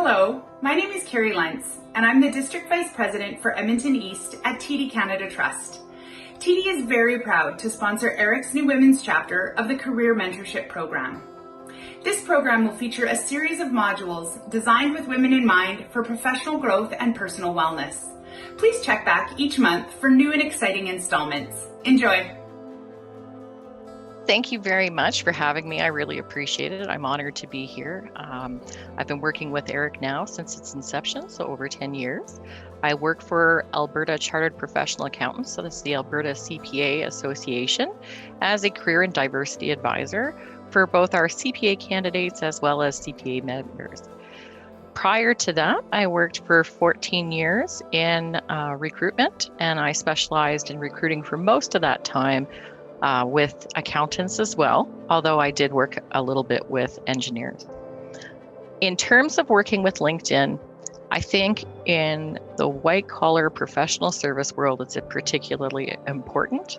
Hello, my name is Carrie Lentz, and I'm the District Vice President for Edmonton East at TD Canada Trust. TD is very proud to sponsor Eric's New Women's chapter of the Career Mentorship Program. This program will feature a series of modules designed with women in mind for professional growth and personal wellness. Please check back each month for new and exciting installments. Enjoy! Thank you very much for having me. I really appreciate it. I'm honored to be here. I've been working with Eric now since its inception, so over 10 years. I work for Alberta Chartered Professional Accountants, so this is the Alberta CPA Association, as a career and diversity advisor for both our CPA candidates as well as CPA members. Prior to that, I worked for 14 years in recruitment, and I specialized in recruiting for most of that time with accountants as well, although I did work a little bit with engineers. In terms of working with LinkedIn, I think in the white-collar professional service world, it's particularly important.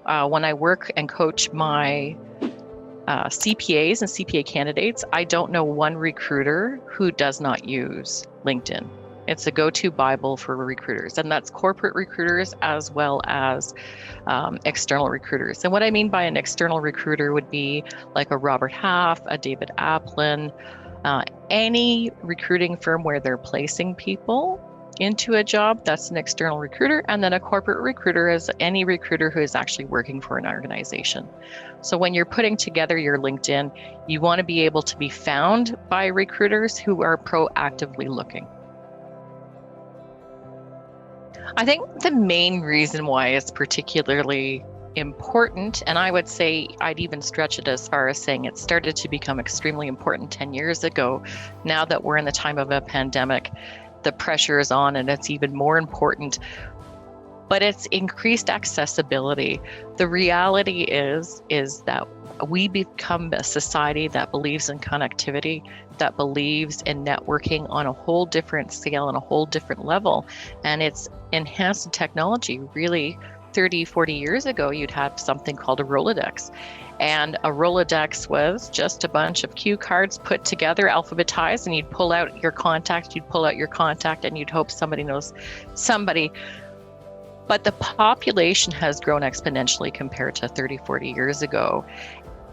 When I work and coach my CPAs and CPA candidates, I don't know one recruiter who does not use LinkedIn. It's a go-to Bible for recruiters, and that's corporate recruiters as well as external recruiters. And what I mean by an external recruiter would be like a Robert Half, a David Applin, any recruiting firm where they're placing people into a job, that's an external recruiter. And then a corporate recruiter is any recruiter who is actually working for an organization. So when you're putting together your LinkedIn, you want to be able to be found by recruiters who are proactively looking. I think the main reason why it's particularly important, and I would say I'd even stretch it as far as saying it started to become extremely important 10 years ago. Now that we're in the time of a pandemic, the pressure is on and it's even more important, but it's increased accessibility. The reality is that we become a society that believes in connectivity, that believes in networking on a whole different scale and a whole different level. And it's enhanced technology. Really, 30, 40 years ago, you'd have something called a Rolodex. And a Rolodex was just a bunch of cue cards put together, alphabetized, and you'd pull out your contact, and you'd hope somebody knows somebody. But the population has grown exponentially compared to 30, 40 years ago.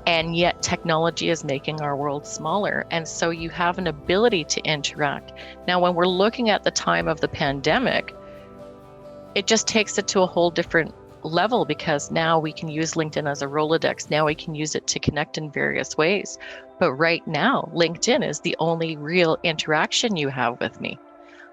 And yet technology is making our world smaller. And so you have an ability to interact. Now, when we're looking at the time of the pandemic, it just takes it to a whole different level because now we can use LinkedIn as a Rolodex. Now we can use it to connect in various ways. But right now, LinkedIn is the only real interaction you have with me.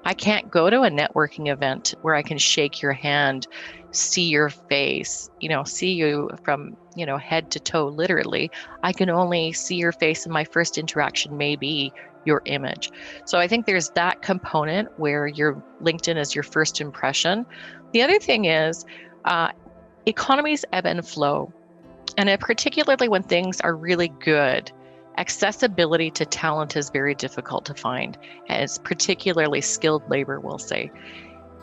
I can't go to a networking event where I can shake your hand, see your face, see you from, head to toe, literally. I can only see your face, and my first interaction may be your image. So I think there's that component where your LinkedIn is your first impression. The other thing is economies ebb and flow. And particularly when things are really good, accessibility to talent is very difficult to find, and it's particularly skilled labor, we'll say.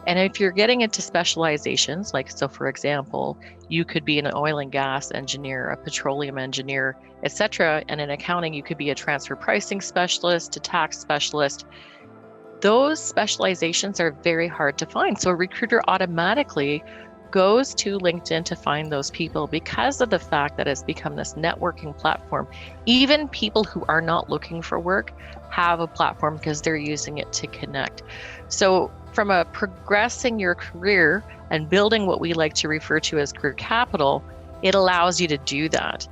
And if you're getting into specializations, so for example, you could be an oil and gas engineer, a petroleum engineer, etc. And in accounting, you could be a transfer pricing specialist, a tax specialist. Those specializations are very hard to find. So a recruiter automatically goes to LinkedIn to find those people because of the fact that it's become this networking platform. Even people who are not looking for work have a platform because they're using it to connect. So from a progressing your career and building what we like to refer to as career capital, it allows you to do that.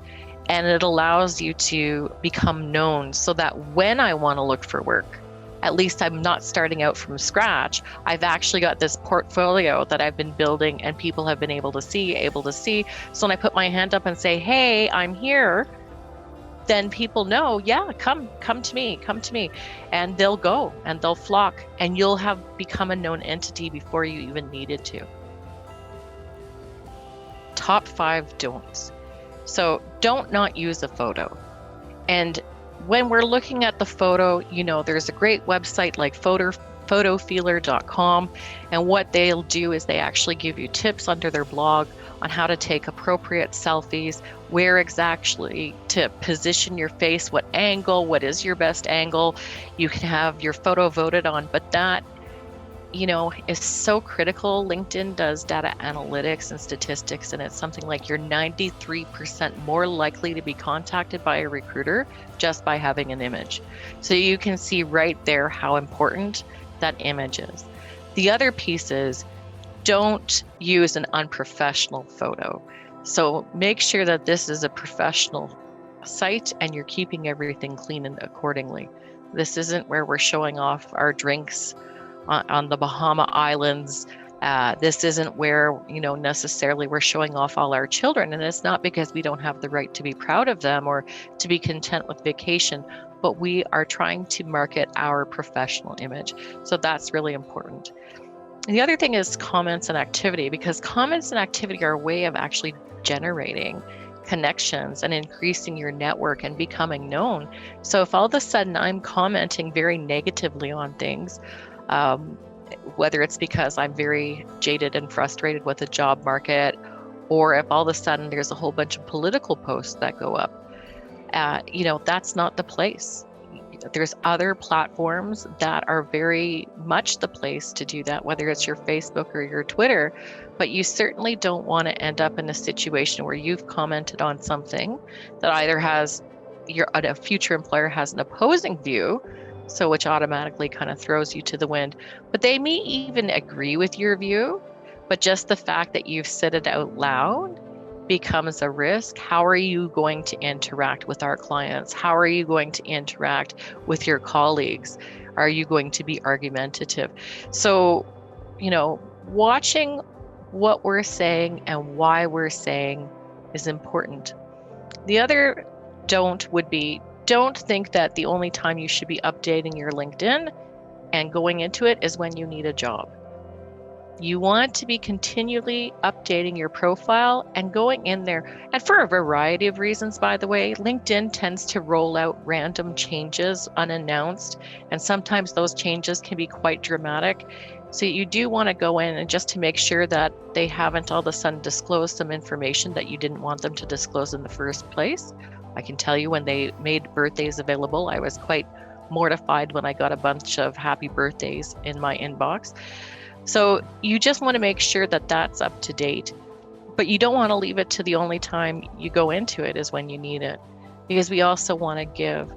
And it allows you to become known so that when I want to look for work, at least I'm not starting out from scratch. I've actually got this portfolio that I've been building and people have been able to see. So when I put my hand up and say, hey, I'm here, then people know, yeah, come to me. And they'll go and they'll flock and you'll have become a known entity before you even needed to. Top 5 don'ts. So don't not use a photo. And when we're looking at the photo, there's a great website like photofeeler.com. And what they'll do is they actually give you tips under their blog on how to take appropriate selfies, where exactly to position your face, what angle, what is your best angle. You can have your photo voted on, but that, is so critical. LinkedIn does data analytics and statistics, and it's something like you're 93% more likely to be contacted by a recruiter just by having an image. So you can see right there how important that image is. The other piece is, don't use an unprofessional photo. So make sure that this is a professional site and you're keeping everything clean and accordingly. This isn't where we're showing off our drinks on the Bahama Islands. This isn't where, necessarily we're showing off all our children. And it's not because we don't have the right to be proud of them or to be content with vacation, but we are trying to market our professional image. So that's really important. And the other thing is comments and activity, because comments and activity are a way of actually generating connections and increasing your network and becoming known. So if all of a sudden I'm commenting very negatively on things, whether it's because I'm very jaded and frustrated with the job market, or if all of a sudden there's a whole bunch of political posts that go up, that's not the place. There's other platforms that are very much the place to do that, whether it's your Facebook or your Twitter, but you certainly don't want to end up in a situation where you've commented on something that either a future employer has an opposing view, so which automatically kind of throws you to the wind, but they may even agree with your view, but just the fact that you've said it out loud becomes a risk. How are you going to interact with our clients? How are you going to interact with your colleagues? Are you going to be argumentative? So, watching what we're saying and why we're saying is important. The other would be, don't think that the only time you should be updating your LinkedIn and going into it is when you need a job. You want to be continually updating your profile and going in there. And for a variety of reasons, by the way, LinkedIn tends to roll out random changes unannounced. And sometimes those changes can be quite dramatic. So you do want to go in and just to make sure that they haven't all of a sudden disclosed some information that you didn't want them to disclose in the first place. I can tell you when they made birthdays available, I was quite mortified when I got a bunch of happy birthdays in my inbox. So you just want to make sure that that's up to date, but you don't want to leave it to the only time you go into it is when you need it, because we also want to give.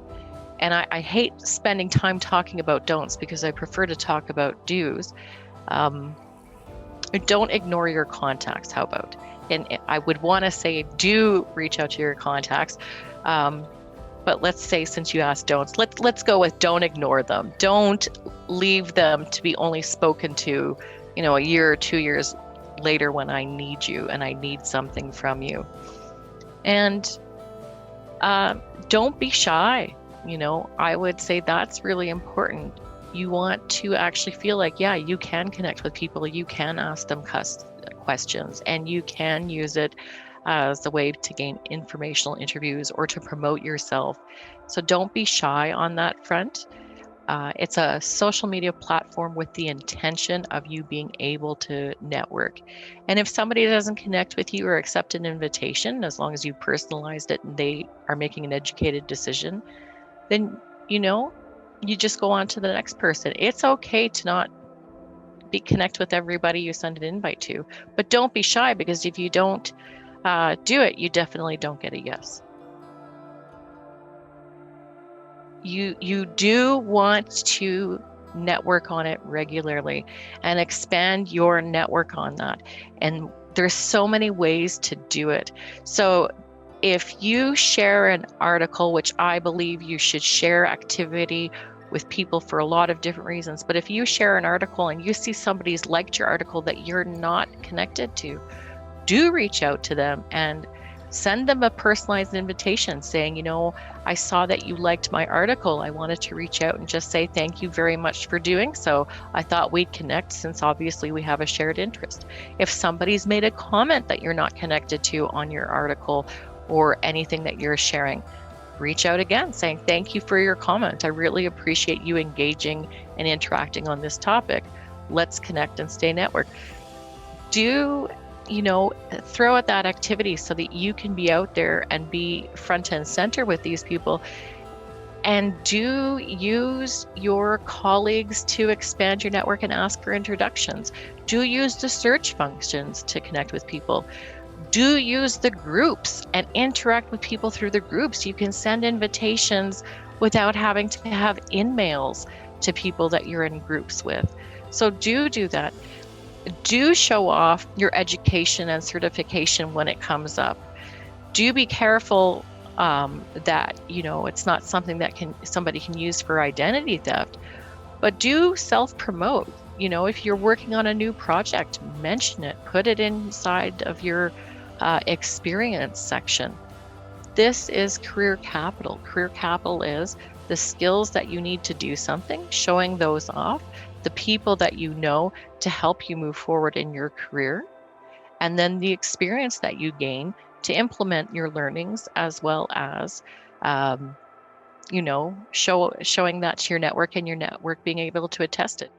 And I hate spending time talking about don'ts because I prefer to talk about do's. Don't ignore your contacts. How about? And I would want to say do reach out to your contacts. But let's say, since you asked don'ts, let's go with don't ignore them. Don't leave them to be only spoken to, a year or 2 years later when I need you and I need something from you. And don't be shy. I would say that's really important. You want to actually feel like, yeah, you can connect with people, you can ask them questions, and you can use it as a way to gain informational interviews or to promote yourself. So don't be shy on that front. It's a social media platform with the intention of you being able to network. And if somebody doesn't connect with you or accept an invitation, as long as you personalized it and they are making an educated decision, then, you just go on to the next person. It's okay to not connect with everybody you send an invite to, but don't be shy, because if you don't do it, you definitely don't get a yes. You do want to network on it regularly and expand your network on that. And there's so many ways to do it. So if you share an article, which I believe you should share activity with people for a lot of different reasons, but if you share an article and you see somebody's liked your article that you're not connected to, do reach out to them and send them a personalized invitation saying, I saw that you liked my article. I wanted to reach out and just say thank you very much for doing so. I thought we'd connect since obviously we have a shared interest. If somebody's made a comment that you're not connected to on your article or anything that you're sharing, reach out again saying thank you for your comment. I really appreciate you engaging and interacting on this topic. Let's connect and stay networked. Do throw at that activity so that you can be out there and be front and center with these people. And do use your colleagues to expand your network and ask for introductions. Do use the search functions to connect with people. Do use the groups and interact with people through the groups. You can send invitations without having to have in-mails to people that you're in groups with. So do that. Do show off your education and certification when it comes up. Do be careful that it's not something that somebody can use for identity theft, but do self-promote. If you're working on a new project, mention it, put it inside of your experience section. This is career capital. Career capital is the skills that you need to do something, showing those off, the people that you know to help you move forward in your career, and then the experience that you gain to implement your learnings, as well as showing that to your network, and your network being able to attest it.